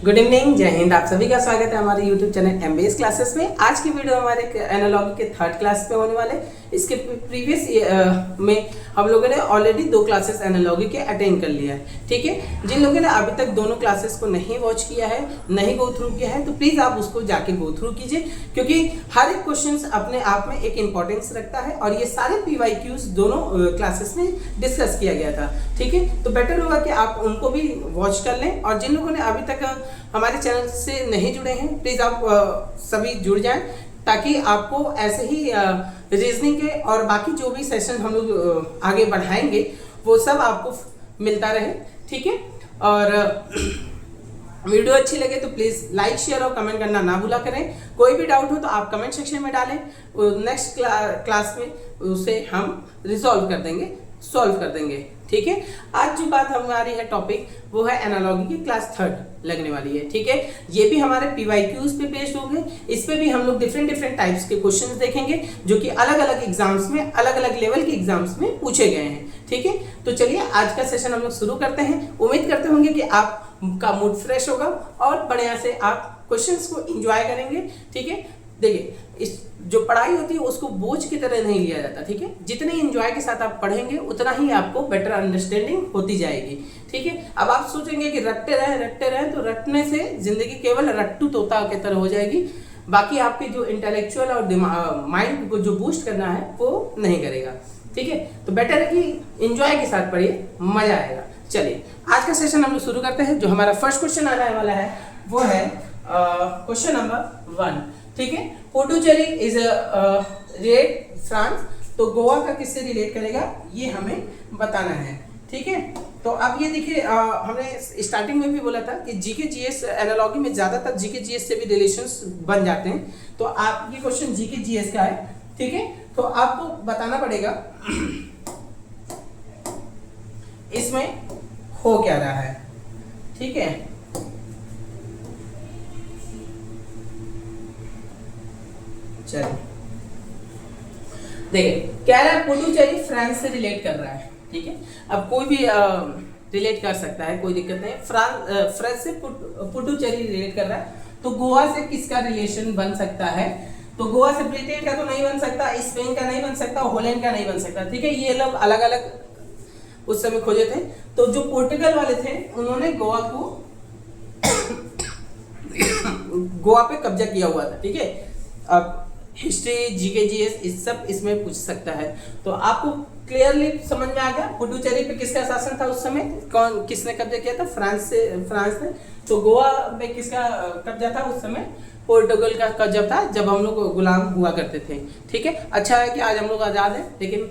Good evening, जय हिंद। आप सभी का स्वागत है हमारे यूट्यूब चैनल एमबीएस क्लासेस में। आज की वीडियो हमारे एनालॉजी के थर्ड क्लास पे होने वाले। इसके प्रीवियस में हम लोगों ने ऑलरेडी 2 क्लासेस एनालॉजी के अटेंड कर लिया है। ठीक है, जिन लोगों ने अभी तक दोनों क्लासेस को नहीं वॉच किया है, नहीं गो थ्रू किया है, तो प्लीज़ आप उसको जाके गो थ्रू कीजिए, क्योंकि हर एक क्वेश्चन अपने आप में एक इंपॉर्टेंस रखता है और ये सारे PYQs दोनों क्लासेस में डिस्कस किया गया था। ठीक है, तो बेटर होगा कि आप उनको भी वॉच कर लें। और जिन लोगों ने अभी तक हमारे चैनल से नहीं जुड़े हैं, प्लीज़ आप सभी जुड़ जाएं, ताकि आपको ऐसे ही रीजनिंग के और बाकी जो भी सेशन हम लोग आगे बढ़ाएंगे वो सब आपको मिलता रहे। ठीक है, और वीडियो अच्छी लगे तो प्लीज़ लाइक, शेयर और कमेंट करना ना भूला करें। कोई भी डाउट हो तो आप कमेंट सेक्शन में डालें, नेक्स्ट क्लास में उसे हम रिजॉल्व कर देंगे, सॉल्व कर देंगे। ठीक है, आज जो बात हमारी है टॉपिक वो है एनालॉजी की क्लास थर्ड लगने वाली है। ठीक है, ये भी हमारे PYQs पे बेस्ड होंगे। इस पे भी हम लोग डिफरेंट टाइप्स के क्वेश्चंस देखेंगे जो कि अलग अलग एग्जाम्स में, अलग अलग लेवल के एग्जाम्स में पूछे गए हैं। ठीक है, तो चलिए आज का सेशन हम लोग शुरू करते हैं। उम्मीद करते होंगे कि आपका मूड फ्रेश होगा और बढ़िया से आप क्वेश्चंस को एंजॉय करेंगे। ठीक है, देखिए इस जो पढ़ाई होती है उसको बोझ की तरह नहीं लिया जाता। ठीक है, जितने एंजॉय के साथ आप पढ़ेंगे उतना ही आपको बेटर अंडरस्टैंडिंग होती जाएगी। ठीक है, अब आप सोचेंगे कि रटते रहे तो रटने से जिंदगी केवल रट्टू तोता की तरह हो जाएगी। बाकी आपके जो इंटेलेक्चुअल और माइंड को जो बूस्ट करना है वो नहीं करेगा। ठीक है, तो बेटर है कि एंजॉय के साथ पढ़िए, मजा आएगा। चलिए आज का सेशन हम लोग शुरू करते हैं। जो हमारा फर्स्ट क्वेश्चन आने वाला है वो है क्वेश्चन नंबर 1। ठीक है, पुडुचेरी इज रिलेट फ्रांस, तो गोवा का किससे रिलेट करेगा ये हमें बताना है। ठीक है, तो अब ये देखिए, हमने स्टार्टिंग में भी बोला था कि जीके जीएस एनालॉजी में ज्यादातर जीके जीएस से भी रिलेशंस बन जाते हैं। तो आप ये क्वेश्चन जीके जीएस का है। ठीक है, तो आपको बताना पड़ेगा इसमें हो क्या रहा है। ठीक है, चलिए देखिए, कह रहा है पुडुचेरी फ्रांस से रिलेट कर रहा है। ठीक है, अब कोई भी रिलेट कर सकता है, कोई दिक्कत नहीं। फ्रांस से पुडुचेरी रिलेट कर रहा है, तो गोवा से किसका रिलेशन बन सकता है? तो गोवा से ब्रिटेन का तो नहीं बन सकता, स्पेन का नहीं बन सकता, हॉलैंड का नहीं बन सकता। ठीक है, ये लोग अलग अलग उस समय खोजे थे। तो जो पोर्टुगल वाले थे उन्होंने गोवा पे कब्जा किया हुआ था। ठीक है, अब हिस्ट्री, जीके जीएस इस सब इसमें पूछ सकता है। तो आपको क्लियरली समझ में आ गया पुडुचेरी पे किसका शासन था उस समय, कौन किसने कब्जा किया था? फ्रांस ने। तो गोवा में किसका कब्जा था उस समय? पोर्टुगल का कब्जा था, जब हम लोग गुलाम हुआ करते थे। ठीक है, अच्छा है कि आज हम लोग आज़ाद हैं, लेकिन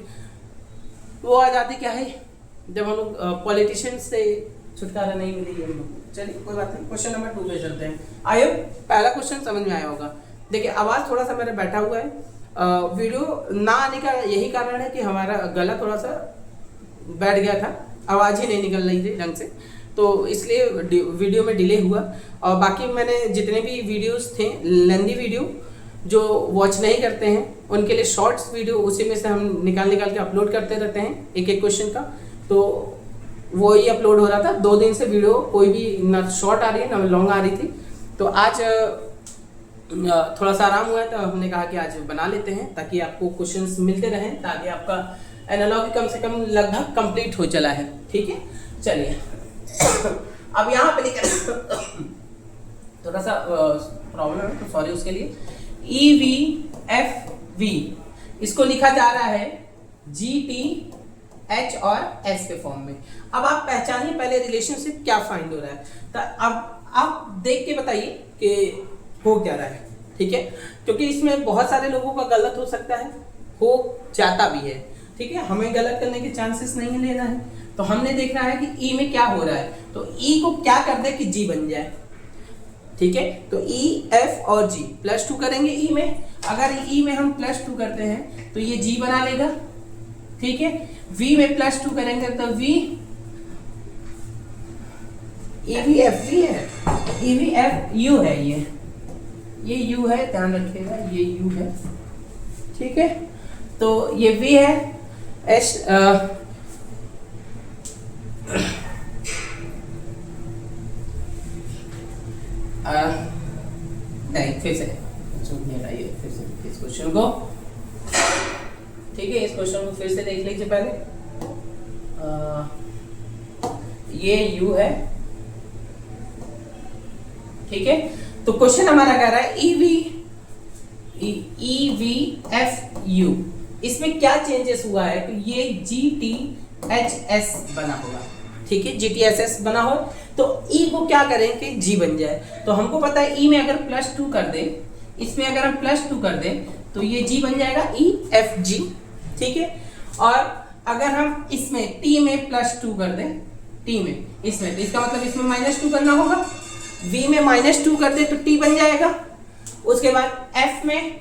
वो आज़ादी क्या है जब हम लोग पॉलिटिशियन से छुटकारा नहीं मिली है हम लोग। चलिए कोई बात नहीं, क्वेश्चन नंबर 2 पे चलते हैं। आयो, पहला क्वेश्चन समझ में आया होगा। देखिए आवाज़ थोड़ा सा मेरा बैठा हुआ है, वीडियो ना आने का यही कारण है कि हमारा गला थोड़ा सा बैठ गया था, आवाज़ ही नहीं निकल रही थी ढंग से, तो इसलिए वीडियो में डिले हुआ। और बाकी मैंने जितने भी वीडियोस थे, लेंदी वीडियो जो वॉच नहीं करते हैं उनके लिए शॉर्ट्स वीडियो उसी में से हम निकाल के अपलोड करते रहते हैं एक एक क्वेश्चन का, तो वो ही अपलोड हो रहा था। 2 दिन से वीडियो कोई भी ना शॉर्ट आ रही है ना लॉन्ग आ रही थी। तो आज थोड़ा सा आराम हुआ है, तो हमने कहा कि आज बना लेते हैं ताकि आपको क्वेश्चंस मिलते रहें, ताकि आपका एनालॉजी कम से कम लगभग कंप्लीट हो चला है। ठीक है, चलिए अब यहाँ पे लिखा थोड़ा सा प्रॉब्लम है, तो सॉरी उसके लिए। EVFV इसको लिखा जा रहा है GT, H और S के फॉर्म में। अब आप पहचानिए पहले रिलेशनशिप क्या फाइंड हो रहा है, तो अब आप देख के बताइए कि हो क्या रहा है। ठीक है, क्योंकि इसमें बहुत सारे लोगों का गलत हो सकता है, हो जाता भी है। ठीक है, हमें गलत करने के चांसेस नहीं लेना है, तो हमने देखना है कि ई में क्या हो रहा है। तो ई को क्या कर दे कि जी बन जाए। ठीक है, तो ई, एफ और जी +2 करेंगे ई में। अगर ई में हम +2 करते हैं तो ये जी बना लेगा। ठीक है, वी में +2 करेंगे तो वी, EVF वी है, EVF यू है, ये यू है, ध्यान रखिएगा ये यू है। ठीक है, तो ये वी है, एस लाइक फिर से हटाइए फिर से इस क्वेश्चन को, ठीक है। इस क्वेश्चन को फिर से देख लीजिए पहले। ये u है, ठीक है। तो क्वेश्चन हमारा कह रहा है EVFU, इसमें क्या चेंजेस हुआ है? तो ये GTHS बना होगा, ठीक है। GTHS बना हो तो E को क्या करें कि G बन जाए। तो हमको पता है E में अगर +2 कर दे, इसमें अगर हम +2 कर दें तो ये G बन जाएगा EFG, ठीक है। और अगर हम इसमें T में +2 कर दें, T में इसमें, तो इसका मतलब इसमें -2 करना होगा। V में -2 कर दे तो T बन जाएगा। उसके बाद F में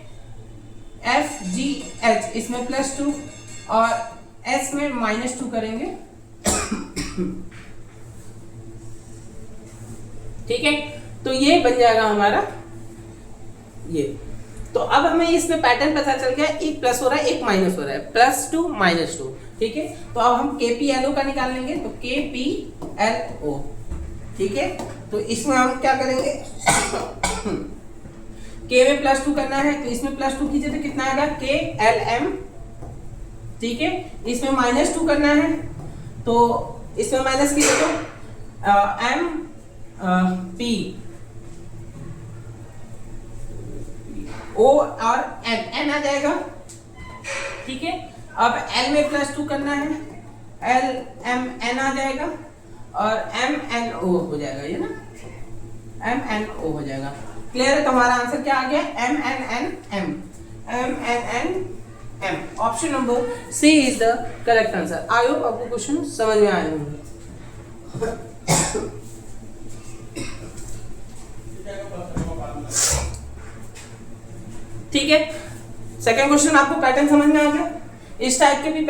FGH, इसमें +2 और S में -2 करेंगे, ठीक है। तो ये बन जाएगा हमारा ये। तो अब हमें इसमें पैटर्न पता चल गया, एक प्लस हो रहा है एक माइनस हो रहा है, +2 -2, ठीक है। तो अब हम KPLO का निकाल लेंगे, तो KPLO, ठीक है। तो इसमें हम क्या करेंगे K में +2 करना है तो इसमें +2 कीजिए तो कितना आएगा KLM, ठीक है। इसमें -2 करना है तो इसमें माइनस कीजिए तो MP O और N आ जाएगा, ठीक है। अब L में +2 करना है, LMN आ जाएगा और MNO हो जाएगा, ये ना MNO हो जाएगा। क्लियर है? तो हमारा आंसर क्या आ गया? MNNM। Option number C is the correct answer. I hope आपको क्वेश्चन समझ में आए होंगे। ठीक है, सेकंड क्वेश्चन आपको पैटर्न समझ में आ गया। इस टाइप के भी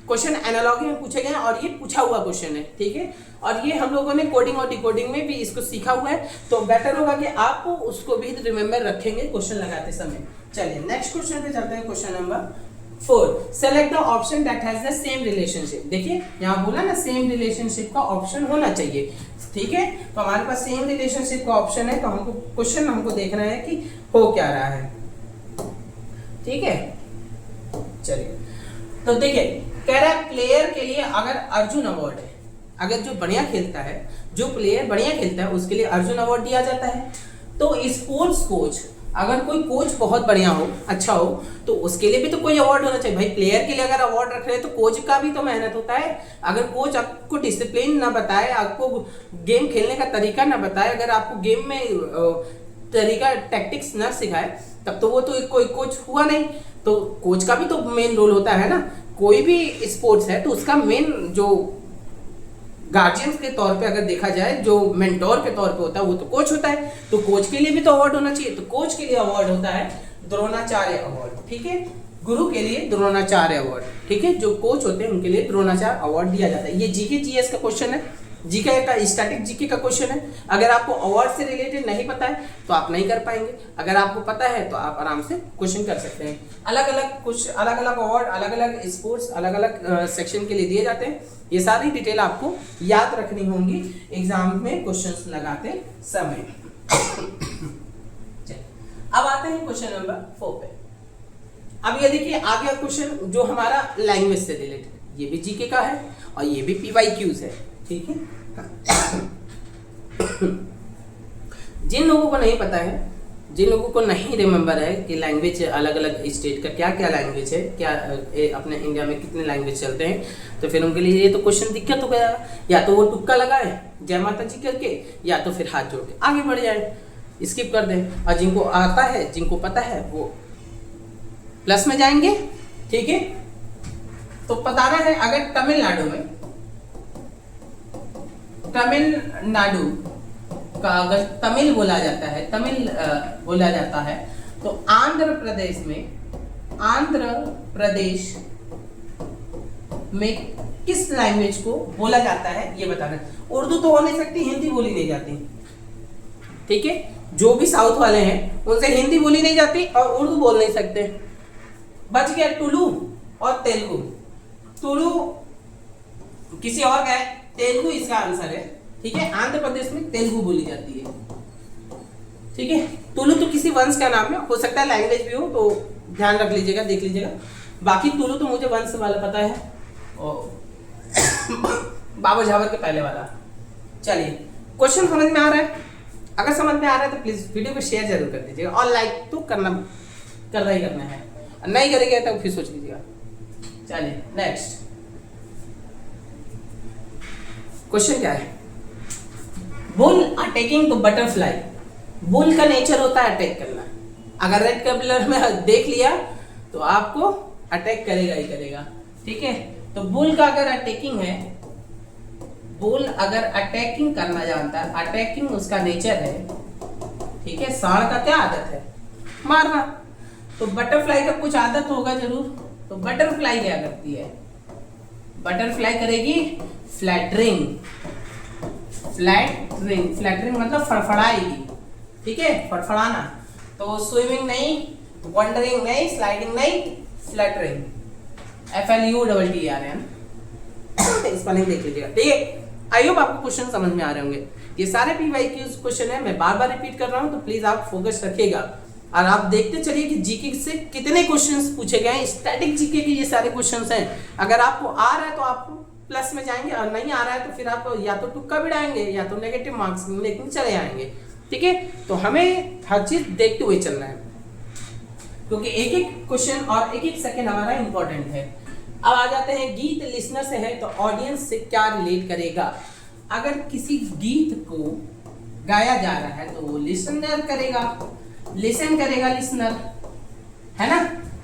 क्वेश्चन एनालॉजी में पूछे गए हैं और ये पूछा हुआ क्वेश्चन है, ठीक है। और ये हम लोगों ने कोडिंग और डिकोडिंग में भी इसको सीखा हुआ है, तो बेटर होगा कि आप उसको भी रिमेंबर रखेंगे क्वेश्चन लगाते समय। चलिए नेक्स्ट क्वेश्चन पे चलते हैं। Question number 4, select the option that has the same relationship. देखिए यहाँ बोला ना सेम रिलेशनशिप का ऑप्शन होना चाहिए, ठीक है। तो हमारे पास सेम रिलेशनशिप का ऑप्शन है, तो हमको क्वेश्चन हमको देखना है कि हो क्या रहा है, ठीक है। चलिए तो देखिए कह रहा है प्लेयर के लिए अगर अर्जुन अवार्ड है, अगर जो बढ़िया खेलता है, जो प्लेयर बढ़िया खेलता है उसके लिए अर्जुन अवार्ड दिया जाता है। तो स्पोर्ट्स कोच, अगर कोई कोच बहुत बढ़िया हो, अच्छा हो, तो उसके लिए भी तो कोई अवार्ड होना चाहिए भाई। प्लेयर के लिए अगर अवार्ड रख रहे हैं तो कोच का भी तो मेहनत होता है। अगर कोच आपको डिसिप्लिन ना बताए, आपको गेम खेलने का तरीका ना बताए, अगर आपको गेम में तरीका टैक्टिक्स ना सिखाए, तब तो वो तो कोई कोच हुआ नहीं। तो कोच का भी तो मेन रोल होता है ना। कोई भी स्पोर्ट्स है तो उसका मेन जो गार्जियंस के तौर पे अगर देखा जाए, जो मेंटोर के तौर पे होता है वो तो कोच होता है। तो कोच के लिए भी तो अवार्ड होना चाहिए। तो कोच के लिए अवार्ड होता है द्रोणाचार्य अवार्ड, ठीक है। गुरु के लिए द्रोणाचार्य अवार्ड, ठीक है। जो कोच होते हैं उनके लिए द्रोणाचार्य अवार्ड दिया जाता है। ये जीके जीएस का क्वेश्चन है, जीके का स्टैटिक जीके का क्वेश्चन है। अगर आपको अवार्ड से रिलेटेड नहीं पता है तो आप नहीं कर पाएंगे, अगर आपको पता है तो आप आराम से क्वेश्चन कर सकते हैं। अलग अलग कुछ अलग अलग अवार्ड अलग अलग स्पोर्ट्स अलग अलग सेक्शन के लिए दिए जाते हैं। ये सारी डिटेल आपको याद रखनी होंगी एग्जाम में क्वेश्चंस लगाते समय। अब आते हैं क्वेश्चन नंबर 4 पे। अब ये देखिए आ गया क्वेश्चन जो हमारा लैंग्वेज से रिलेटेड, ये भी जीके का है और ये भी PYQs है, ठीक है। जिन लोगों को नहीं पता है, जिन लोगों को नहीं रिमेंबर है कि लैंग्वेज अलग अलग स्टेट का क्या क्या लैंग्वेज है, क्या अपने इंडिया में कितने लैंग्वेज चलते हैं, तो फिर उनके लिए ये तो क्वेश्चन दिक्कत हो गया। या तो वो तुक्का लगाए जय माता जी करके, या तो फिर हाथ जोड़ के आगे बढ़ जाए, स्किप कर दें। और जिनको आता है, जिनको पता है, वो प्लस में जाएंगे, ठीक है। तो बताना है अगर तमिलनाडु का अगर तमिल बोला जाता है, बोला जाता है, तो आंध्र प्रदेश में किस लैंग्वेज को बोला जाता है ये बताना है। उर्दू तो हो नहीं सकती, हिंदी बोली नहीं जाती, ठीक है। जो भी साउथ वाले हैं उनसे हिंदी बोली नहीं जाती और उर्दू बोल नहीं सकते। बच गया टुलू और तेलुगु। टुलू किसी और का है, तेलुगु इसका आंसर है, ठीक है। आंध्र प्रदेश में तेलुगु बोली जाती है, ठीक है। तुलु तो किसी वंश का नाम है, हो सकता है लैंग्वेज भी हो, तो ध्यान रख लीजिएगा, देख लीजिएगा। बाकी तुलु तो मुझे वंश वाला पता है, और बाबर झाबर के पहले वाला। चलिए, क्वेश्चन समझ में आ रहा है? अगर समझ में आ रहा है तो प्लीज वीडियो को शेयर जरूर कर दीजिएगा, और लाइक तो करना ही करना है, नहीं करेंगे तो फिर सोच लीजिएगा। चलिए नेक्स्ट क्वेश्चन क्या है? Bull attacking to butterfly. Bull का नेचर होता है अटैक करना। अगर रेड कलर में देख लिया तो आपको अटैक करेगा ही करेगा, ठीक है। तो बुल का अगर अटैकिंग है, बुल अगर अटैकिंग करना जानता है, अटैकिंग उसका नेचर है, ठीक है। सांड का क्या आदत है? मारना। तो बटरफ्लाई का कुछ आदत होगा जरूर। तो बटरफ्लाई क्या करती है? बटरफ्लाई करेगी फ्लैटरिंग। फ्लैटरिंग मतलब फड़फड़ाएगी, ठीक है, फड़फड़ाना। तो स्विमिंग नहीं, वंडरिंग नहीं, स्लाइडिंग नहीं, फ्लैटरिंग। FLUTTER, इस पर नहीं देख लीजिएगा, ठीक है। आई होप आपको क्वेश्चन समझ में आ रहे होंगे। ये सारे PYQs क्वेश्चन है, मैं बार बार रिपीट कर रहा हूं, तो प्लीज आप फोकस रखिएगा और आप देखते चलिए कि जीके से कितने क्वेश्चंस पूछे गए हैं। स्टैटिक जीके के ये सारे क्वेश्चंस हैं। अगर आपको आ रहा है तो आप प्लस में जाएंगे, और नहीं आ रहा है तो फिर आप या तो तुक्का बिड़ाएंगे या तो नेगेटिव मार्क्स लेकिन चले आएंगे, ठीक है। तो हमें हर चीज देखते हुए चलना है, क्योंकि एक एक क्वेश्चन और एक एक सेकंड हमारा इंपॉर्टेंट है। अब आ जाते हैं, गीत लिसनर से है तो ऑडियंस से क्या रिलेट करेगा? अगर किसी गीत को गाया जा रहा है तो वो लिसनर करेगा, लिसन करेगा लिसनर, है ना।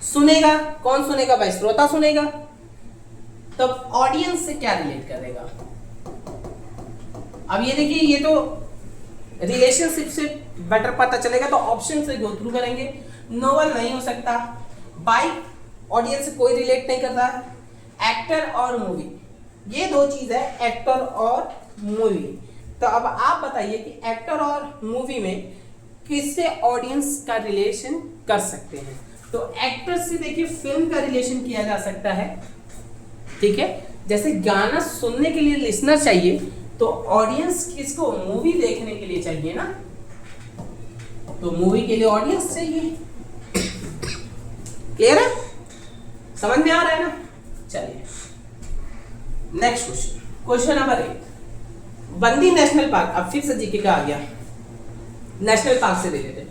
सुनेगा, कौन सुनेगा भाई? श्रोता सुनेगा। तब ऑडियंस से क्या रिलेट करेगा? अब ये देखिए, ये तो रिलेशनशिप से बेटर पता चलेगा, तो ऑप्शन से गो थ्रू करेंगे। नोवेल नहीं हो सकता, बाइक ऑडियंस से कोई रिलेट नहीं करता है। एक्टर और मूवी, ये दो चीज है, एक्टर और मूवी। तो अब आप बताइए कि एक्टर और मूवी में किससे ऑडियंस का रिलेशन कर सकते हैं? तो एक्टर से देखिए फिल्म का रिलेशन किया जा सकता है, ठीक है। जैसे गाना सुनने के लिए लिसनर चाहिए, तो ऑडियंस किसको? मूवी देखने के लिए चाहिए ना, तो मूवी के लिए ऑडियंस चाहिए। क्लियर है? समझ में आ रहा है ना? चलिए नेक्स्ट क्वेश्चन, क्वेश्चन नंबर 8। बंदी नेशनल पार्क, अब फिर से जीके का आ गया, नेशनल पार्क से रिलेटेड।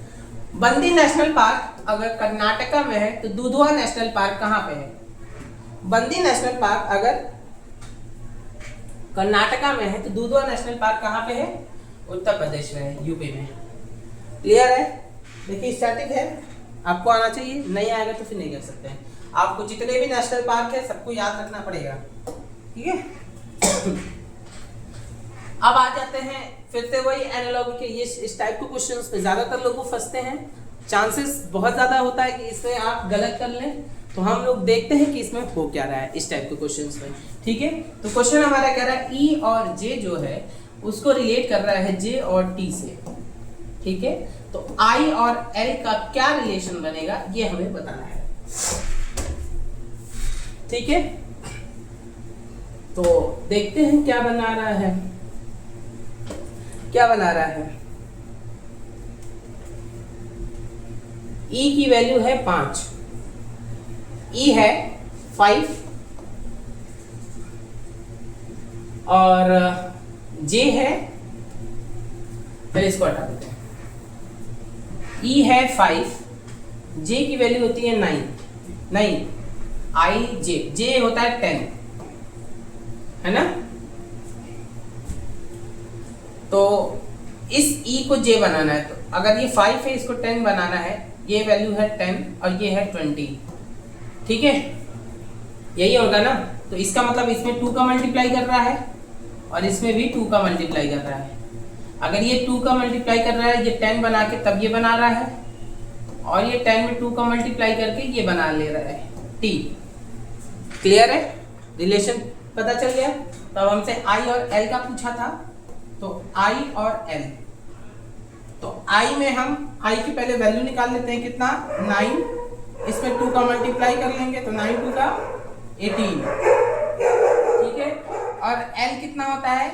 बंदी नेशनल पार्क अगर कर्नाटका में है तो दुधवा नेशनल पार्क कहां पे है? बंदी नेशनल पार्क अगर कर्नाटका में है तो दुधवा नेशनल पार्क कहां पे है? उत्तर प्रदेश में है, यूपी में। क्लियर है? देखिए स्टैटिक है, आपको आना चाहिए, नहीं आएगा तो फिर नहीं कर सकते हैं। आपको जितने भी नेशनल पार्क है सबको याद रखना पड़ेगा, ठीक है। अब आ जाते हैं फिर से वही एनालॉजी के, ये इस टाइप के क्वेश्चंस पे ज्यादातर लोग फंसते हैं। चांसेस बहुत ज्यादा होता है कि इसमें आप गलत कर लें, तो हम लोग देखते हैं कि इसमें हो क्या रहा है इस टाइप के क्वेश्चंस में, ठीक है। तो क्वेश्चन हमारा कह रहा है ई और जे जो है उसको रिलेट कर रहा है जे और टी से, ठीक है। तो आई और एल का क्या रिलेशन बनेगा ये हमें बताना है, ठीक है। तो देखते हैं क्या बना रहा है, क्या बना रहा है। E की वैल्यू है 5, E है 5 और J है, पहले इसको हटा देते हैं। E है 5, J की वैल्यू होती है 9, नहीं I J होता है 10, है ना। तो इस E को J बनाना है, तो अगर ये 5 है इसको 10 बनाना है, ये वैल्यू है 10 और ये है 20, ठीक है, यही होगा ना। तो इसका मतलब इसमें 2 का मल्टीप्लाई कर रहा है और इसमें भी 2 का मल्टीप्लाई कर रहा है। अगर ये 2 का मल्टीप्लाई कर रहा है, ये 10 बना के तब ये बना रहा है, और ये 10 में 2 का मल्टीप्लाई करके ये बना ले रहा है T। क्लियर है? रिलेशन पता चल गया। तब हमसे I और L का पूछा था, तो I और L, तो I में हम I की पहले वैल्यू निकाल लेते हैं, कितना 9, इसमें 2 का मल्टीप्लाई कर लेंगे तो 9 2 का 18, ठीक है। और L कितना होता है?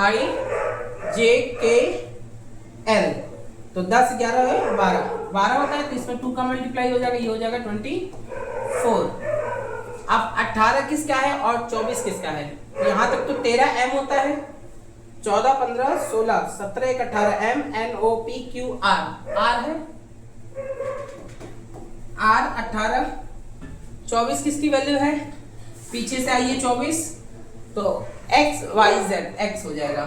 I जे के एल, तो 10 11 है 12, 12 होता है तो इसमें 2 का मल्टीप्लाई हो जाएगा, ये हो जाएगा 24। अब 18 किसका है और 24 किसका है? यहां तक तो 13 एम होता है, 14 15 16 17 1 18 M N O P Q R, R है, आर 18, 24 किसकी वैल्यू है? पीछे से आइए 24, तो एक्स वाई जेड एक्स हो जाएगा,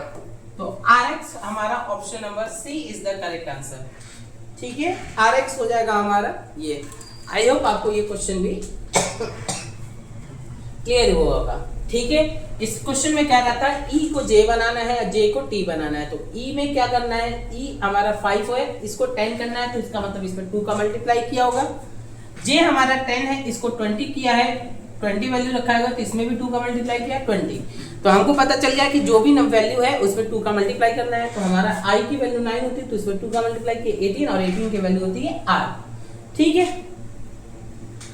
तो आर एक्स हमारा option number C is the correct answer. ठीक है, आर एक्स हो जाएगा हमारा ये। आई होप आपको ये क्वेश्चन भी क्लियर हुआ होगा। ठीक है, इस क्वेश्चन में क्या रहता है, ई को जे बनाना है या जे को टी बनाना है, तो ई में क्या करना है, ई हमारा 5 है, इसको 10 करना है, तो इसका मतलब इसमें 2 का मल्टीप्लाई किया होगा। जे हमारा 10 है, इसको 20 किया है, 20 वैल्यू रखा होगा, तो इसमें भी 2 का मल्टीप्लाई किया 20, तो हमको पता चल गया कि जो भी वैल्यू है उसमें 2 का मल्टीप्लाई करना है। तो हमारा आई की वैल्यू 9 होती है, तो इसमें 2 का मल्टीप्लाई किया 18, और 18 की वैल्यू होती है आर। ठीक है,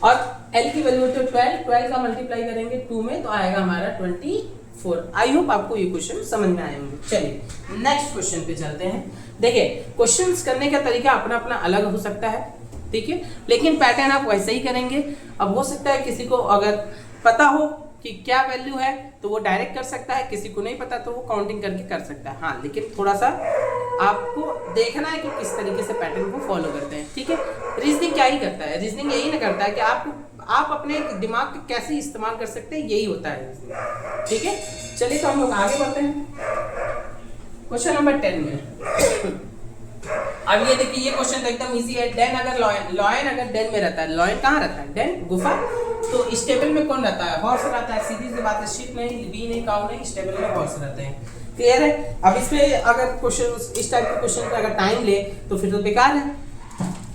और एल की वैल्यू होती है 12, 12 का मल्टीप्लाई करेंगे 2 में तो आएगा हमारा 24। आई होप आपको ये क्वेश्चन समझ में आए होंगे। चलिए नेक्स्ट क्वेश्चन पे चलते हैं। देखिए क्वेश्चंस करने का तरीका अपना अपना अलग हो सकता है, ठीक है, लेकिन पैटर्न आप वैसे ही करेंगे। अब हो सकता है किसी को अगर पता हो कि क्या वैल्यू है तो वो डायरेक्ट कर सकता है, किसी को नहीं पता तो वो काउंटिंग करके कर सकता है। हाँ, लेकिन थोड़ा सा आपको देखना है कि किस तरीके से पैटर्न को फॉलो करते हैं। ठीक है, रीजनिंग क्या ही करता है, रीजनिंग यही ना करता है कि आप अपने दिमाग को कैसे इस्तेमाल कर सकते हैं, यही होता है। ठीक है, चलिए तो हम लोग आगे बढ़ते हैं क्वेश्चन नंबर 10 में। अब ये देखिए, ये क्वेश्चन तो एकदम इजी है। डेन अगर लॉयन अगर डेन में रहता है, लॉयन कहाँ रहता है? डेन गुफा, तो इस टेबल में कौन रहता है? हॉर्स रहता है। सीधी सी बात है, शिप नहीं, बी नहीं, काउ नहीं, इस टेबल में हॉर्स रहते हैं। क्लियर है? अब इसमें अगर क्वेश्चन इस टाइप के क्वेश्चन का अगर टाइम ले तो फिर तो बेकार है,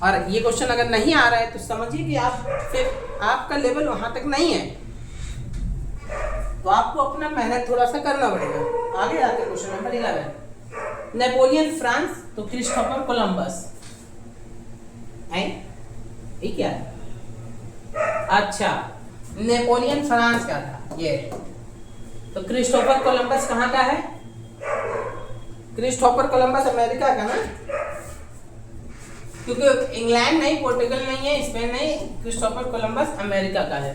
और ये क्वेश्चन अगर नहीं आ रहा है तो समझिए कि आप फिर आपका लेवल वहां तक नहीं है, तो आपको अपना मेहनत थोड़ा सा करना पड़ेगा। आगे आते क्वेश्चन नंबर 11, नेपोलियन फ्रांस तो क्रिस्टोफर कोलंबस है, ये क्या है? अच्छा, नेपोलियन फ्रांस का था ये, तो क्रिस्टोफर कोलंबस कहाँ का है? क्रिस्टोफर कोलंबस अमेरिका का ना, क्योंकि इंग्लैंड नहीं, पोर्टुगल नहीं है, स्पेन नहीं, क्रिस्टोफर कोलंबस अमेरिका का है।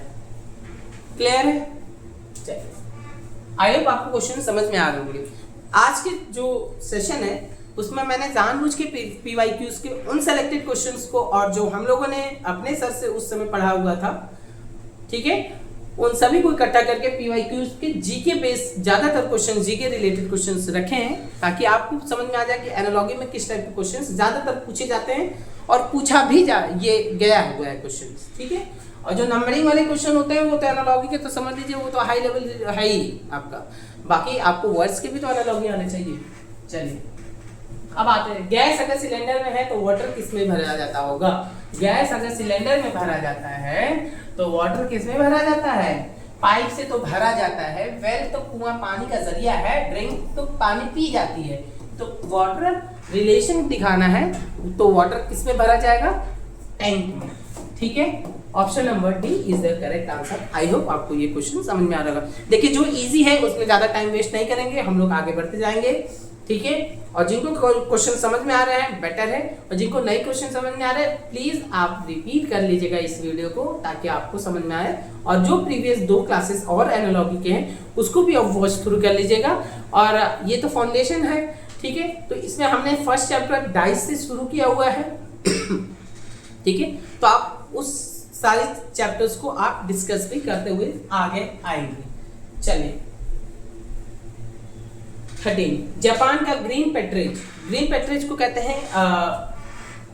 क्लियर है? चलिए, आई होप आपको क्वेश्चन समझ में आ रहे होंगे। आज के जो सेशन है उसमें मैंने जानबूझ के पीवाईक्यूज के उन सेलेक्टेड क्वेश्चंस को, और जो हम लोगों ने अपने सर से उस समय पढ़ा हुआ था, ठीक है, उन सभी को इकट्ठा करके पीवाईक्यूज के जीके बेस ज्यादातर क्वेश्चन, जीके रिलेटेड क्वेश्चंस रखे हैं, ताकि आपको समझ में आ जाए कि एनालॉजी में किस टाइप के क्वेश्चंस ज्यादातर पूछे जाते हैं और पूछा भी ये गया हुआ है क्वेश्चंस। ठीक है, और जो नंबरिंग वाले क्वेश्चन होते हैं वो तो एनालॉजी के, तो समझ लीजिए वो तो हाई लेवल है ही आपका, बाकी आपको वर्ड्स के भी तो एनालॉजी आने चाहिए। चलिए अब आते हैं, गैस अगर सिलेंडर में है तो वाटर किस में भरा जाता होगा? गैस अगर सिलेंडर में भरा जाता है तो वाटर किस में भरा जाता है? पाइप से तो भरा जाता है, वेल तो कुआं पानी का जरिया है, ड्रिंक तो पानी पी जाती है, तो वाटर रिलेशन दिखाना है तो वाटर किस में भरा जाएगा? टैंक में। ठीक है, option number D is the correct answer. I hope आपको ये क्वेश्चन समझ में आ रहा होगा। देखिए जो इजी है उसमें ज्यादा टाइम वेस्ट नहीं करेंगे, हम लोग आगे बढ़ते जाएंगे। ठीक है, और जिनको क्वेश्चन समझ में आ रहे हैं बेटर है, और जिनको नए क्वेश्चन समझ में आ रहे हैं प्लीज आप रिपीट कर लीजिएगा इस वीडियो को, ताकि आपको समझ में आए, और जो प्रीवियस 2 क्लासेस और एनालॉजी के हैं उसको भी आप वॉच थ्रू कर लीजिएगा। और ये तो फाउंडेशन है, ठीक है, तो इसमें हमने फर्स्ट चैप्टर डाइस से शुरू किया हुआ है। ठीक है, तो आप उस सारे चैप्टर्स को आप डिस्कस भी करते हुए आगे आएंगे। चलिए 13, जापान का ग्रीन पेट्रेज, ग्रीन पेट्रेज को कहते हैं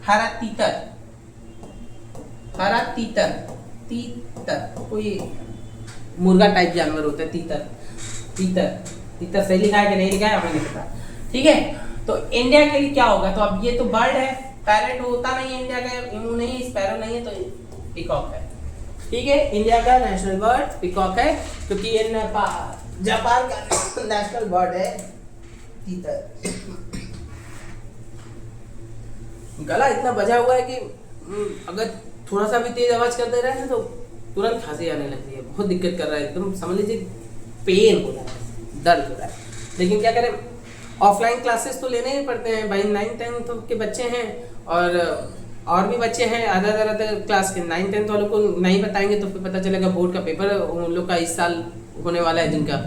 हरा तीतर, हरा तीतर, तीतर कोई मुर्गा टाइप जानवर होता है, तीतर, तीतर, तीतर सही लिखा है कि नहीं लिखा है हमें नहीं पता। ठीक है, तो इंडिया के लिए क्या होगा? तो अब ये तो बर्ड है, पैरेट होता नहीं है इंडिया का, इमू नहीं है, स्पैरो नहीं है, तो पीकॉक है। ठीक है, इंडिया का नेशनल बर्ड पीकॉक है, क्योंकि ये जापान का नेशनल बर्ड है तीतर। गला इतना बजा हुआ है कि अगर थोड़ा सा भी तेज आवाज कर दे रहे हैं तो तुरंत खांसी आने लगती है, बहुत दिक्कत कर रहा है, एकदम समझ लीजिए पेन हो रहा है, दर्द हो रहा है, लेकिन क्या करें, ऑफलाइन क्लासेस तो लेने ही पड़ते हैं भाई, 9th-10th के बच्चे हैं और भी बच्चे हैं अदर अदर क्लास के। 9th-10th वालों को नहीं बताएंगे तो फिर पता चलेगा बोर्ड का पेपर उन लोग का इस साल होने वाला है जिनका,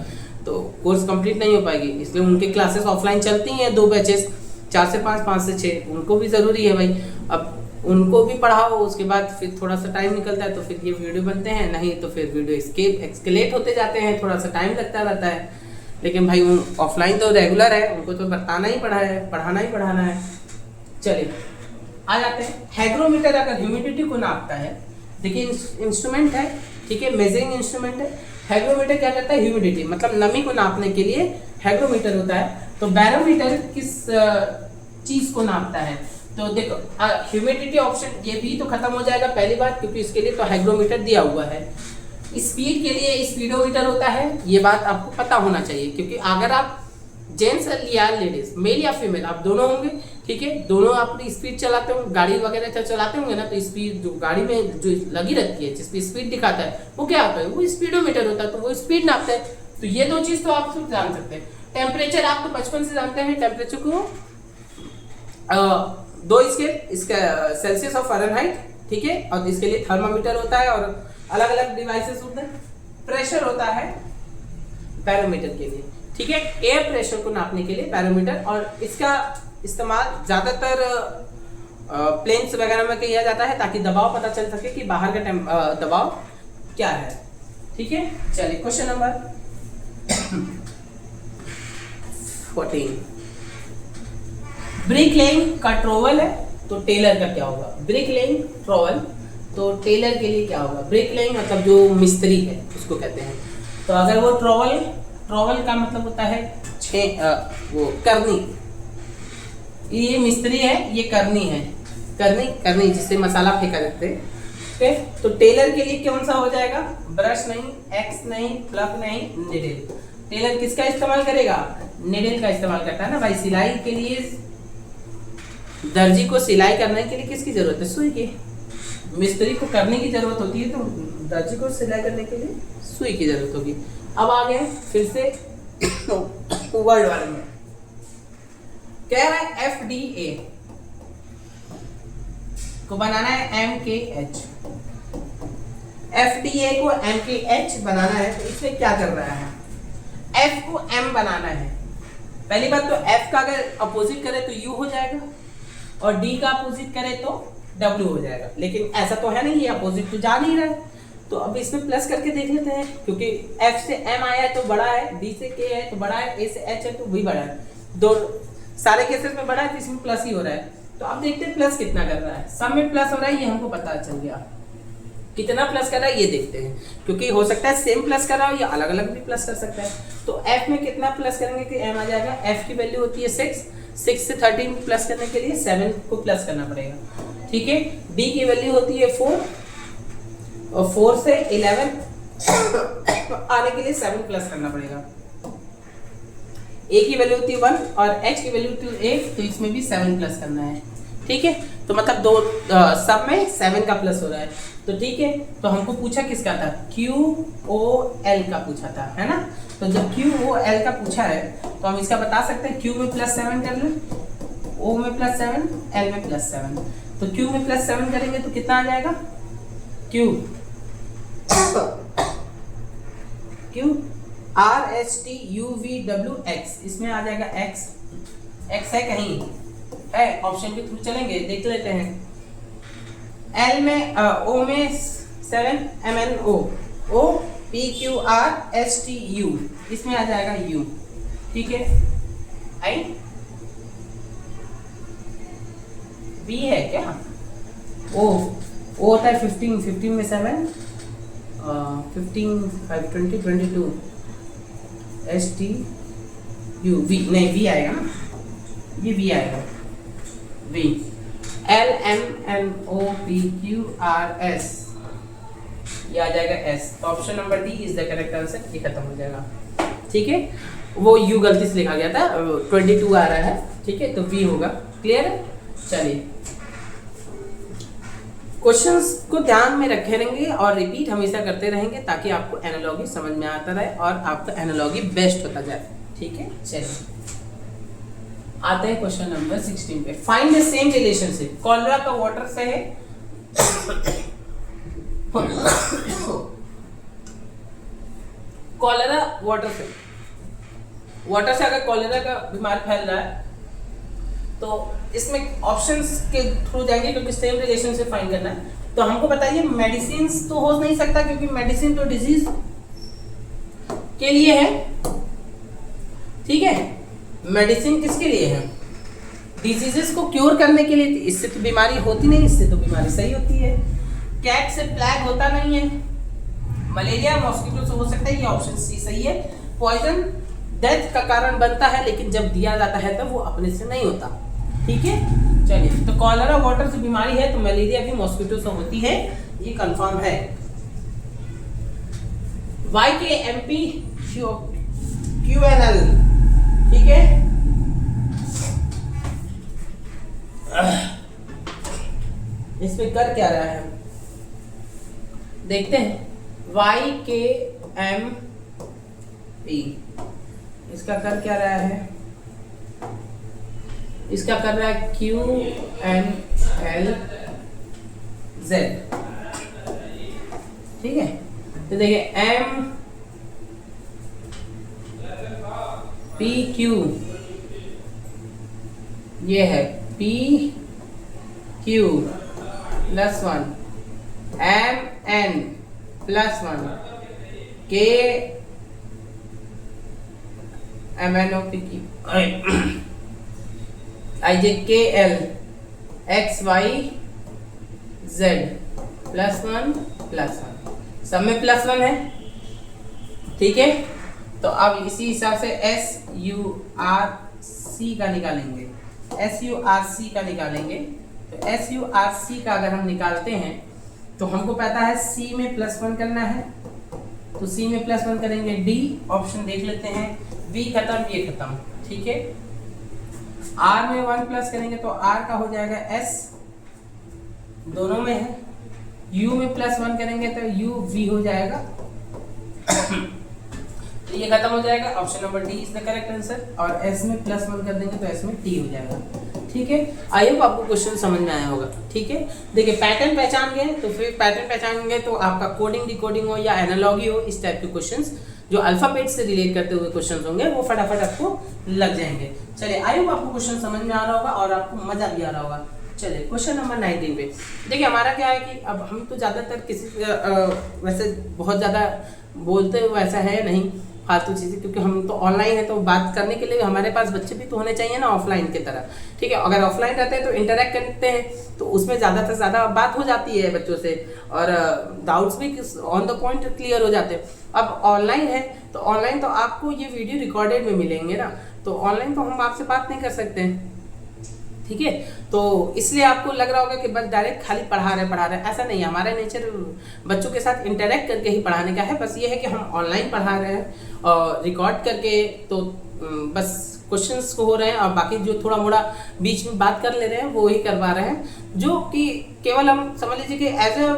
तो कोर्स कंप्लीट नहीं हो पाएगी। इसलिए उनके क्लासेस ऑफलाइन चलती हैं 2 बैचेस, 4 से 5, 5 से 6, उनको भी ज़रूरी है भाई। अब उनको भी पढ़ाओ, उसके बाद फिर थोड़ा सा टाइम निकलता है तो फिर ये वीडियो बनते हैं, नहीं तो फिर वीडियो एक्सकेलेट होते जाते हैं, थोड़ा सा टाइम लगता रहता है। लेकिन भाई ऑफलाइन तो रेगुलर है, उनको तो बताना ही पड़ा है, पढ़ाना ही पढ़ाना है। चलिए आ जाते हैं। हैग्रोमीटर अगर ह्यूमिडिटी को नापता है, देखिए इंस्ट्रूमेंट है, ठीक है, मेजरिंग इंस्ट्रूमेंट है। हैग्रोमीटर क्या करता है? ह्यूमिडिटी मतलब नमी को नापने के लिए हैग्रोमीटर होता है। तो बैरोमीटर किस चीज को नापता है? तो देखो ह्यूमिडिटी ऑप्शन ये भी तो खत्म हो जाएगा पहली बात, क्योंकि इसके लिए तो हाइग्रोमीटर दिया हुआ है। स्पीड के लिए स्पीडोमीटर होता है, ये बात आपको पता होना चाहिए, क्योंकि अगर आप जेंट्स या लेडीज, मेल या फीमेल, आप दोनों होंगे, ठीक है, दोनों अपनी स्पीड चलाते होंगे, गाड़ी वगैरह चलाते होंगे ना, तो स्पीड जो गाड़ी में जो लगी रहती है जिसपे स्पीड दिखाता है वो क्या होता है? वो स्पीडोमीटर होता है, तो वो स्पीड नापता है। तो ये 2 चीज तो आप सब जान सकते हैं। टेम्परेचर आप तो बचपन से जानते हैं, टेम्परेचर को 2 स्केल, इसका सेल्सियस और फ़ारेनहाइट, ठीक है, और इसके लिए थर्मामीटर होता है और अलग अलग डिवाइसेस होते हैं। प्रेशर होता है बैरोमीटर के लिए, ठीक है, एयर प्रेशर को नापने के लिए बैरोमीटर, और इसका इस्तेमाल ज़्यादातर प्लेन्स वगैरह में किया जाता है ताकि दबाव पता चल सके कि बाहर का दबाव क्या है, ठीक है। चलिए क्वेश्चन नंबर 14। ब्रिक लेइंग का ट्रोवल है तो टेलर का क्या होगा? ब्रिक लेइंग ट्रोवल, तो टेलर के लिए क्या होगा? ब्रिक लेइंग मतलब जो मिस्त्री है उसको कहते हैं। तो अगर वो ट्रोवल का मतलब होता है वो करनी, ये मिस्त्री है, ये करनी है, करनी जिससे मसाला फेंका जाते हैं, ठीक है। तो टेलर के लिए कौन सा हो जाएगा? ब्रश नहीं, एक्स नहीं, प्लग नहीं, निडल। टेलर किसका इस्तेमाल करेगा? निडल का इस्तेमाल करता है ना भाई। सिलाई के लिए, दर्जी को सिलाई करने के लिए किसकी जरूरत है? सुई की। मिस्त्री को करने की जरूरत होती है, तो दर्जी को सिलाई करने के लिए सुई की जरूरत होगी। अब आ गए फिर से वर्ड वाले में, कह रहा है FDA को बनाना है MKH। FDA को MKH बनाना है, तो इसमें क्या कर रहा है? F को M बनाना है। पहली बात तो F का अगर अपोजिट करे तो U हो जाएगा, और D का अपोजिट करे तो W हो जाएगा। लेकिन ऐसा तो है नहीं, ये अपोजिट तो जा नहीं रहा है, तो अब इसमें प्लस करके देख लेते हैं, क्योंकि F से M आया है तो बड़ा है, D से K है तो बड़ा है, A से H है तो भी बड़ा है, दो सारे केसेस में बड़ा है, तो इसमें प्लस ही हो रहा है। तो अब देखते हैं प्लस कितना कर रहा है। सब में प्लस हो रहा है, ये हमको पता चल गया। कितना प्लस कर रहा है ये देखते हैं, क्योंकि हो सकता है सेम प्लस कर रहा हो या अलग अलग भी प्लस कर सकता है। तो F में कितना प्लस करेंगे कि M आ जाएगा? F की वैल्यू होती है 6 से 13 प्लस करने के लिए 7 को प्लस करना पड़ेगा, ठीक है। D की वैल्यू होती है 4, और 4 से 11 आने के लिए 7 प्लस करना पड़ेगा। A की वैल्यू होती है 1 और H की वैल्यू होती है 8, तो इसमें भी 7 प्लस करना है, ठीक है। तो मतलब दो सब में 7 का प्लस हो रहा है, तो ठीक है। तो हमको पूछा किसका था? QOL का पूछा था, है ना। तो जब QOL का पूछा है तो हम इसका बता सकते हैं, Q में +7 कर लें, O में +7, L में +7। तो Q में +7 करेंगे तो कितना आ जाएगा? Q RSTUVWX, इसमें आ जाएगा X है कहीं है, ऑप्शन के थ्रू चलेंगे, देख लेते हैं। L में O में 7 MNO, O PQRSTU, इसमें आ जाएगा U, ठीक है। आई B है क्या? O होता है 15 में 7, 15 5 20 22, STU V, नहीं V आएगा ना, ये V आएगा, V LMNOPQRS, ये आ जाएगा S। तो option number D is the correct answer, ये खत्म हो जाएगा, ठीक है। वो U गलती से लिखा गया था, 22 आ रहा है, ठीक है, तो V होगा। क्लियर है? चलिए क्वेश्चंस को ध्यान में रखे रहेंगे और रिपीट हमेशा करते रहेंगे, ताकि आपको एनालॉजी समझ में आता रहे और आपका एनालॉजी बेस्ट होता जाए, ठीक है। चलिए आते हैं क्वेश्चन नंबर 16 पे। Find the same relationship, cholera का वाटर से है कॉलरा वाटर से अगर कॉलरा का बीमारी फैल रहा है तो इसमें ऑप्शंस के थ्रू जाएंगे क्योंकि सेम रिलेशनशिप फाइंड करना है। तो हमको बताइए मेडिसिन तो हो नहीं सकता क्योंकि मेडिसिन तो डिजीज के लिए है, ठीक है। मेडिसिन किसके लिए है? डिजीजेस को क्योर करने के लिए। इससे तो बीमारी होती नहीं, इससे तो बीमारी सही होती है। कैट से प्लेग होता नहीं है। मलेरिया मॉस्किटो से हो सकता है, ये ऑप्शन सी सही है। पॉइजन डेथ का कारण बनता है लेकिन जब दिया जाता है तब वो अपने से नहीं होता, ठीक है। चलिए, तो कॉलरा वाटर से बीमारी है तो मलेरिया भी मॉस्किटो से होती है, ये कंफर्म है। YKMP QNL, ठीक है। इसमें कर क्या रहा है देखते हैं। YKMP इसका कर क्या रहा है? इसका कर रहा है QNLZ, ठीक है। तो देखिए MPQ ये है PQ +1 MN +1 K MNOPQ IJKL XYZ +1 सब में +1 है, ठीक है। तो अब इसी हिसाब से SURC का निकालेंगे। SURC का निकालेंगे तो SURC का अगर हम निकालते हैं तो हमको पता है C में +1 करना है, तो C में +1 करेंगे। D ऑप्शन देख लेते हैं, B खत्म, ये खत्म, ठीक है। R में 1 प्लस करेंगे तो R का हो जाएगा S, दोनों में है। U में +1 करेंगे तो U V हो जाएगा तो ये खत्म हो जाएगा। Option number D is the correct answer. और S में +1 कर देंगे तो S में T हो जाएगा, ठीक है। आई होप आपको क्वेश्चन समझ में आया होगा, ठीक है। देखिए पैटर्न पहचान गए तो फिर पैटर्न पहचान गए तो आपका कोडिंग डिकोडिंग हो या एनालॉगी हो, इस टाइप के क्वेश्चंस जो अल्फाबेट से रिलेट करते हुए क्वेश्चंस होंगे वो फटाफट आपको लग जाएंगे। चलिए, आई होप आपको क्वेश्चन समझ में आ रहा होगा और आपको मजा भी आ रहा होगा। चलिए क्वेश्चन नंबर 19 पे देखिए, हमारा क्या है कि अब हम तो ज़्यादातर किसी वैसे बहुत ज़्यादा बोलते हुए वैसा है नहीं फालतू चीज़ें, क्योंकि हम तो ऑनलाइन है तो बात करने के लिए हमारे पास बच्चे भी तो होने चाहिए ना ऑफलाइन की तरह, ठीक है। अगर ऑफलाइन रहते हैं तो इंटरेक्ट करते हैं तो उसमें ज़्यादा से ज़्यादा बात हो जाती है बच्चों से और डाउट्स भी ऑन द पॉइंट क्लियर हो जाते हैं। अब ऑनलाइन है तो ऑनलाइन तो आपको ये वीडियो रिकॉर्डेड में मिलेंगे ना, तो ऑनलाइन तो हम आपसे बात नहीं कर सकते हैं, ठीक है। तो इसलिए आपको लग रहा होगा कि बस डायरेक्ट खाली पढ़ा रहे, ऐसा नहीं है। हमारा नेचर बच्चों के साथ इंटरेक्ट करके ही पढ़ाने का है। बस ये है कि हम ऑनलाइन पढ़ा रहे हैं और रिकॉर्ड करके तो बस क्वेश्चंस को हो रहे हैं और बाकी जो थोड़ा मोड़ा बीच में बात कर ले रहे हैं वो ही करवा रहे हैं, जो कि केवल हम समझ लीजिए कि एज ए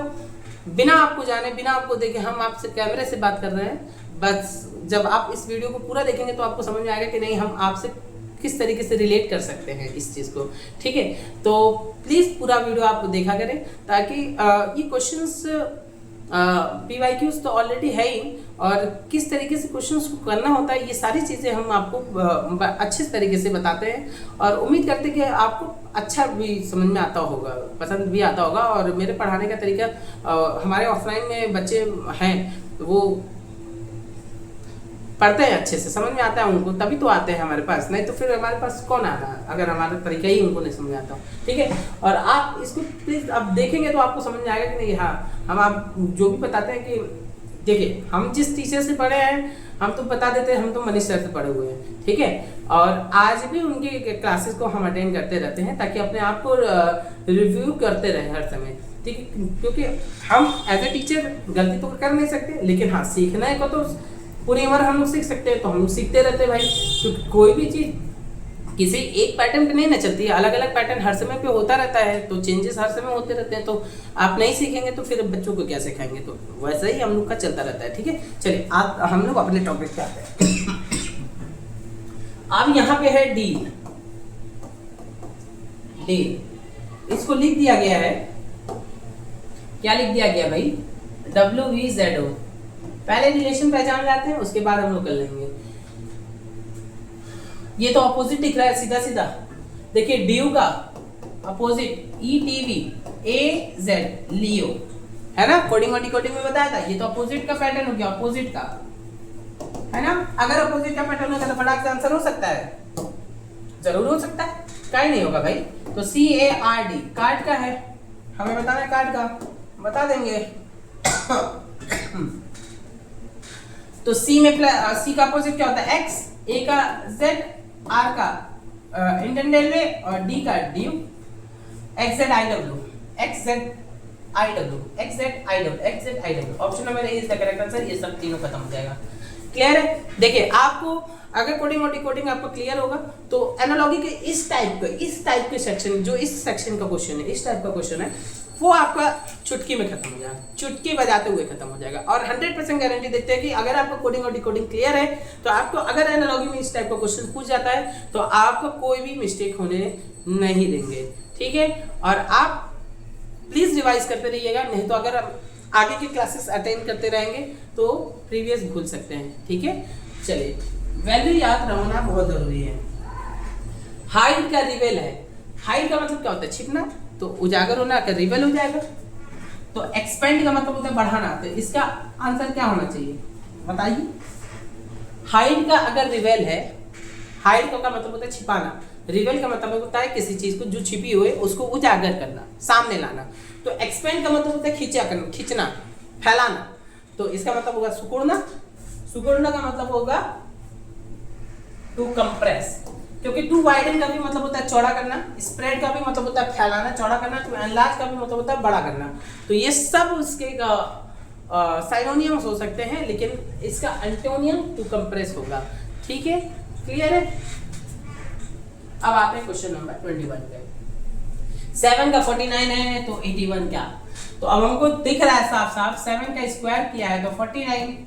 बिना आपको जाने बिना आपको देखे हम आपसे कैमरे से बात कर रहे हैं। बस जब आप इस वीडियो को पूरा देखेंगे तो आपको समझ में आएगा कि नहीं हम आपसे किस तरीके से रिलेट कर सकते हैं इस चीज़ को, ठीक है। तो प्लीज़ पूरा वीडियो आप देखा करें ताकि ये क्वेश्चंस PYQs तो ऑलरेडी है ही और किस तरीके से क्वेश्चंस को करना होता है ये सारी चीज़ें हम आपको अच्छे तरीके से बताते हैं और उम्मीद करते हैं कि आपको अच्छा भी समझ में आता होगा, पसंद भी आता होगा। और मेरे पढ़ाने का तरीका हमारे ऑफलाइन में बच्चे हैं वो पढ़ते हैं अच्छे से, समझ में आता है उनको, तभी तो आते हैं हमारे पास, नहीं तो फिर हमारे पास कौन आता है अगर हमारा तरीका ही उनको नहीं समझ में आता हो, ठीक है। और आप इसको प्लीज़ अब देखेंगे तो आपको समझ में आएगा कि नहीं हाँ हम आप जो भी बताते हैं कि देखिए हम जिस टीचर से पढ़े हैं हम तो बता देते हैं, हम तो मनीष सर से पढ़े हुए हैं, ठीक है। और आज भी उनकी क्लासेस को हम अटेंड करते रहते हैं ताकि अपने आप को रिव्यू करते रहें हर समय, ठीक है। क्योंकि हम एज ए टीचर गलती तो कर नहीं सकते, लेकिन हाँ सीखने को तो पूरी उम्र हम लोग सीख सकते हैं, तो हम लोग सीखते रहते हैं भाई। क्योंकि कोई भी चीज़ किसी एक पैटर्न पे नहीं ना चलती है, अलग अलग पैटर्न हर समय पे होता रहता है, तो चेंजेस हर समय होते रहते हैं। तो आप नहीं सीखेंगे तो फिर बच्चों को क्या सिखाएंगे, तो वैसा ही हम लोग का चलता रहता है, ठीक है। चलिए आप हम लोग अपने टॉपिक पे आते हैं। अब यहाँ पे है डील, डे, इसको लिख दिया गया है, क्या लिख दिया गया भाई, WVZO। पहले रिलेशन पहचान जाते हैं, उसके बाद हम लोग कर लेंगे। ये तो अपोजिट दिख रहा है सीधा सीधा, देखिए ड्यू का अपोजिट ETV AZ लियो, है ना, कोडिंग और डिकोडिंग में बताया था। ये तो अपोजिट का पैटर्न हो गया, अपोजिट का, है ना। अगर अपोजिट का पैटर्न होगा तो फटाक से आंसर हो सकता है, जरूर हो सकता है, काहे नहीं होगा भाई। तो CARD कार्ड का है, हमें बताना है कार्ड का, बता देंगे। तो C में C का अपोजिट क्या होता है, X, A का Z, R का इंडियन रेलवे और D का due, XZIW, XZIW। Option number A is the correct answer. ये सब तीनों खत्म हो जाएगा। क्लियर है। देखिए आपको अगर कोडिंग और डिकोडिंग आपको क्लियर होगा तो एनालॉगी के इस टाइप के सेक्शन, जो इस सेक्शन का क्वेश्चन है, इस टाइप का क्वेश्चन है, वो आपका चुटकी में खत्म हो जाएगा, चुटकी बजाते हुए खत्म हो जाएगा। और 100% गारंटी देते हैं कि अगर आपको कोडिंग और डिकोडिंग क्लियर है तो आपको अगर एनालॉगी में इस टाइप का क्वेश्चन पूछ जाता है तो आपको कोई भी मिस्टेक होने नहीं देंगे, ठीक है। और आप प्लीज रिवाइज करते रहिएगा, नहीं तो अगर आगे की क्लासेस अटेंड करते रहेंगे तो प्रीवियस भूल सकते हैं, ठीक है। चलिए, वैल्यू याद रखना बहुत जरूरी है। हाइड का रिवेल है, हाइड का मतलब क्या होता है, छिपना, तो उजागर होना का रिवेल हो जाएगा। तो एक्सपेंड का मतलब होता है बढ़ाना, तो इसका आंसर क्या होना चाहिए बताइए। हाइड का अगर रिवेल है, हाइड का मतलब होता है छिपाना, रिवेल का मतलब होता है किसी चीज को जो छिपी हुई उसको उजागर करना, सामने लाना। तो एक्सपेंड का मतलब होता है खींचना, फैलाना। तो इसका मतलब होगा सुकुड़ना, सुकुड़ना का मतलब होगा टू कंप्रेस, क्योंकि टू वाइडन का भी मतलब होता है चौड़ा करना, स्प्रेड का भी मतलब होता है फैलाना, चौड़ा करना, टू एनलार्ज का भी मतलब होता है बड़ा करना। तो ये सब उसके साइनोनियम्स हो सकते हैं, लेकिन इसका एंटोनियम टू कंप्रेस होगा, ठीक है। क्लियर है। अब आते हैं क्वेश्चन नंबर 21 पे। 7 का 49 है तो 81 क्या, तो अब हमको दिख रहा है साफ साफ 7 का स्क्वायर किया है तो 49,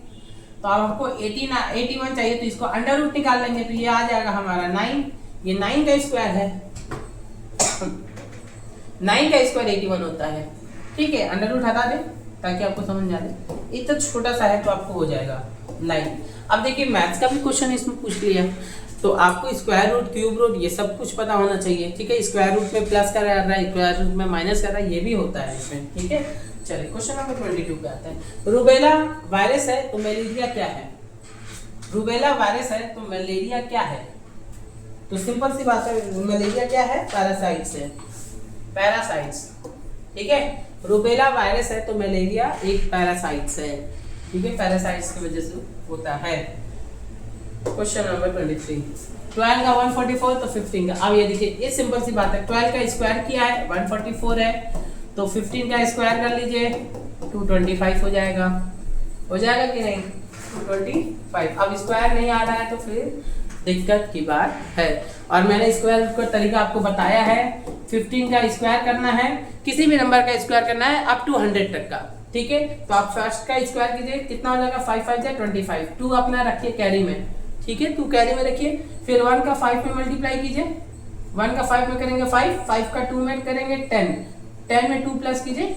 तो अब हमको 81 चाहिए, तो इसको अंडर रूट निकाल लेंगे तो ये आ जाएगा हमारा 9, ये 9 का स्क्वायर है, 9 का स्क्वायर 81 होता है, ठीक है। अंडर रूट हटा दें ताकि आपको समझ में आ जाए, इतना छोटा सा है तो आपको हो जाएगा 9। अब देखिए मैथ्स का भी क्वेश्चन इसमें पूछ लिया, तो आपको स्क्वायर रूट, क्यूब रूट ये सब कुछ पता होना चाहिए, ठीक है। स्क्वायर रूट में प्लस कर रहा है, स्क्वायर रूट में माइनस कर रहा है, ये भी होता है इसमें, ठीक है। चलिए क्वेश्चन नंबर 22 पे आते हैं। रूबेला वायरस है तो मलेरिया क्या है, रूबेला वायरस है तो मलेरिया क्या है, तो सिंपल सी बात है, मलेरिया क्या है, पैरासाइट्स है, पैरासाइट्स, ठीक है। रूबेला वायरस है तो मलेरिया एक पैरासाइट्स है, ठीक है, पैरासाइट्स की वजह से होता है। क्वेश्चन नंबर 23, 12 का 144 तो 15 का, अब ये देखिए ये सिंपल सी बात है, 12 का स्क्वायर किया है 144 है, तो 15 का स्क्वायर कर लीजिए 225 हो जाएगा कि नहीं, 225। अब स्क्वायर नहीं आ रहा है तो फिर दिक्कत की बात है, और मैंने स्क्वायर का तरीका आपको बताया है। 15 का स्क्वायर करना है, किसी भी नंबर का स्क्वायर करना है अप टू 100 तक का, ठीक है। तो आप फर्स्ट का स्क्वायर कीजिए, कितना हो जाएगा, 5 5 जा 25, 2 अपना रखिए कैरी में, ठीक है, 2 कैरी में रखिए। फिर 1 का 5 में मल्टीप्लाई कीजिए, 1 का 5 में करेंगे 5, 5 का 2 में करेंगे 10, 10 में 2 प्लस कीजिए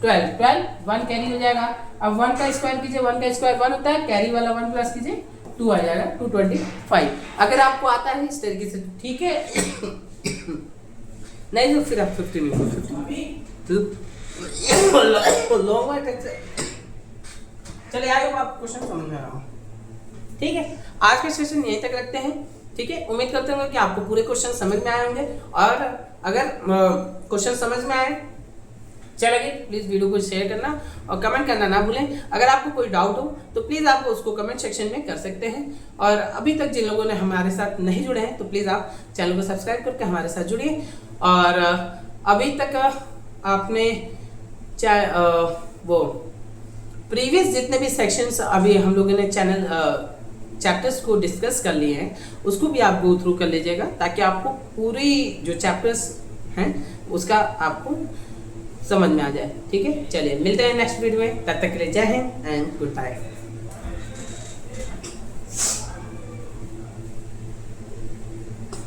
12, 12 1 कैरी हो जाएगा। अब 1 का स्क्वायर कीजिए, 1 का स्क्वायर 1 होता है, कैरी वाला 1 प्लस कीजिए 2 आ जाएगा 225। अगर आपको आता है इस तरीके से, ठीक है। नहीं तो फिर आप 15 चलिए आगे आप क्वेश्चन समझ में आ रहा हूँ, ठीक है। आज का सेशन यहीं तक रखते हैं, ठीक है। उम्मीद करते हैं कि आपको पूरे क्वेश्चन समझ में आए होंगे, और अगर क्वेश्चन समझ में आए चलेगी प्लीज वीडियो को शेयर करना और कमेंट करना ना भूलें। अगर आपको कोई डाउट हो तो प्लीज आप उसको कमेंट सेक्शन में कर सकते हैं, और अभी तक जिन लोगों ने हमारे साथ नहीं जुड़े हैं तो प्लीज आप चैनल को सब्सक्राइब करके हमारे साथ जुड़िए। और अभी तक आपने वो प्रीवियस जितने भी सेक्शंस अभी हम लोगों ने चैप्टर्स को डिस्कस कर लिए हैं उसको भी आप गो थ्रू कर लीजिएगा, ताकि आपको पूरी जो चैप्टर्स हैं उसका आपको समझ में आ जाए, ठीक है। चलिए मिलते हैं नेक्स्ट वीडियो में, तब तक के लिए जय हिंद एंड गुड बाय।